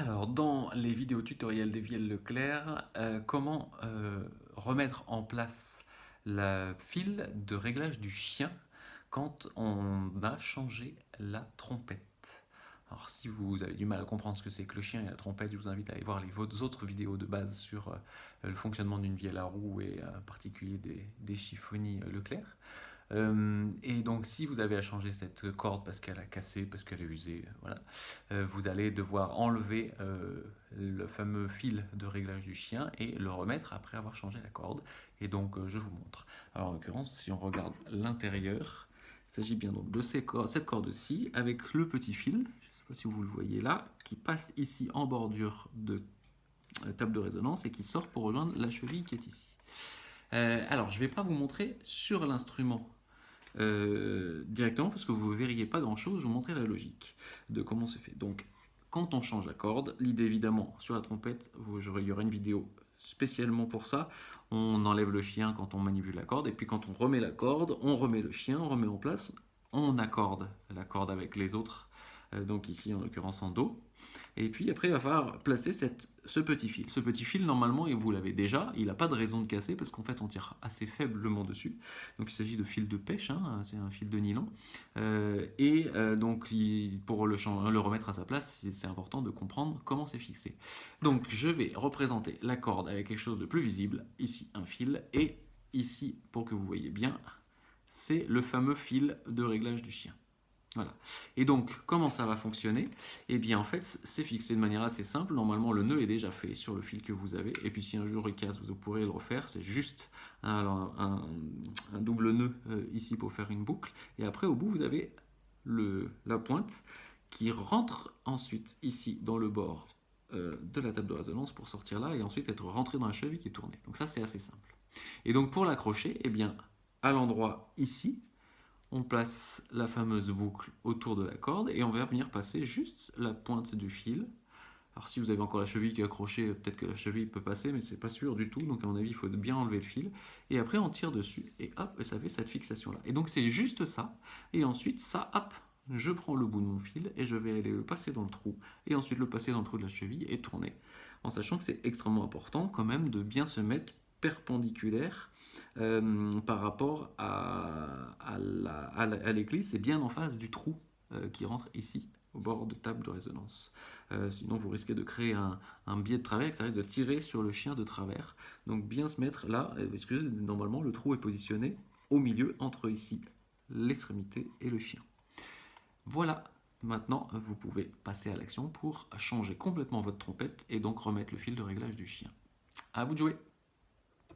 Alors, dans les vidéos tutoriels d'Eviel Leclerc, comment remettre en place la file de réglage du chien quand on a changé la trompette. Alors, si vous avez du mal à comprendre ce que c'est que le chien et la trompette, je vous invite à aller voir les autres vidéos de base sur le fonctionnement d'une vielle à roue et en particulier des chiffonniers Leclerc. Et donc, si vous avez à changer cette corde parce qu'elle a cassé, parce qu'elle est usée, voilà, vous allez devoir enlever le fameux fil de réglage du chien et le remettre après avoir changé la corde. Et donc, je vous montre. Alors, en l'occurrence, si on regarde l'intérieur, il s'agit bien donc de cette corde-ci avec le petit fil, je ne sais pas si vous le voyez là, qui passe ici en bordure de table de résonance et qui sort pour rejoindre la cheville qui est ici. Alors, je ne vais pas vous montrer sur l'instrument directement parce que vous ne verriez pas grand chose, je vais vous montrer la logique de comment c'est fait. Donc, quand on change la corde, l'idée évidemment sur la trompette, il y aura une vidéo spécialement pour ça. On enlève le chien quand on manipule la corde, et puis quand on remet la corde, on remet le chien, on remet en place, on accorde la corde avec les autres, donc ici en l'occurrence en Do. Et puis après, il va falloir placer ce petit fil. Ce petit fil, normalement, et vous l'avez déjà, il n'a pas de raison de casser parce qu'en fait, on tire assez faiblement dessus. Donc il s'agit de fil de pêche, hein, c'est un fil de nylon. Donc pour le remettre à sa place, c'est important de comprendre comment c'est fixé. Donc je vais représenter la corde avec quelque chose de plus visible. Ici, un fil. Et ici, pour que vous voyez bien, c'est le fameux fil de réglage du chien. Voilà. Et donc, comment ça va fonctionner? Eh bien, en fait, c'est fixé de manière assez simple. Normalement, le nœud est déjà fait sur le fil que vous avez. Et puis, si un jour il casse, vous pourrez le refaire. C'est juste un double nœud ici pour faire une boucle. Et après, au bout, vous avez la pointe qui rentre ensuite ici dans le bord de la table de résonance pour sortir là et ensuite être rentré dans la cheville qui est tournée. Donc ça, c'est assez simple. Et donc, pour l'accrocher, eh bien, à l'endroit ici, on place la fameuse boucle autour de la corde et on va venir passer juste la pointe du fil. Alors si vous avez encore la cheville qui est accrochée, peut-être que la cheville peut passer, mais c'est pas sûr du tout. Donc à mon avis, il faut bien enlever le fil. Et après, on tire dessus et hop, et ça fait cette fixation-là. Et donc c'est juste ça. Et ensuite, ça, hop, je prends le bout de mon fil et je vais aller le passer dans le trou. Et ensuite le passer dans le trou de la cheville et tourner. En sachant que c'est extrêmement important quand même de bien se mettre perpendiculaire par rapport à l'église, c'est bien en face du trou qui rentre ici, au bord de table de résonance. Sinon, vous risquez de créer un biais de travers et que ça risque de tirer sur le chien de travers. Donc, bien se mettre là, excusez, normalement, le trou est positionné au milieu, entre ici, l'extrémité et le chien. Voilà, maintenant, vous pouvez passer à l'action pour changer complètement votre trompette et donc remettre le fil de réglage du chien. À vous de jouer!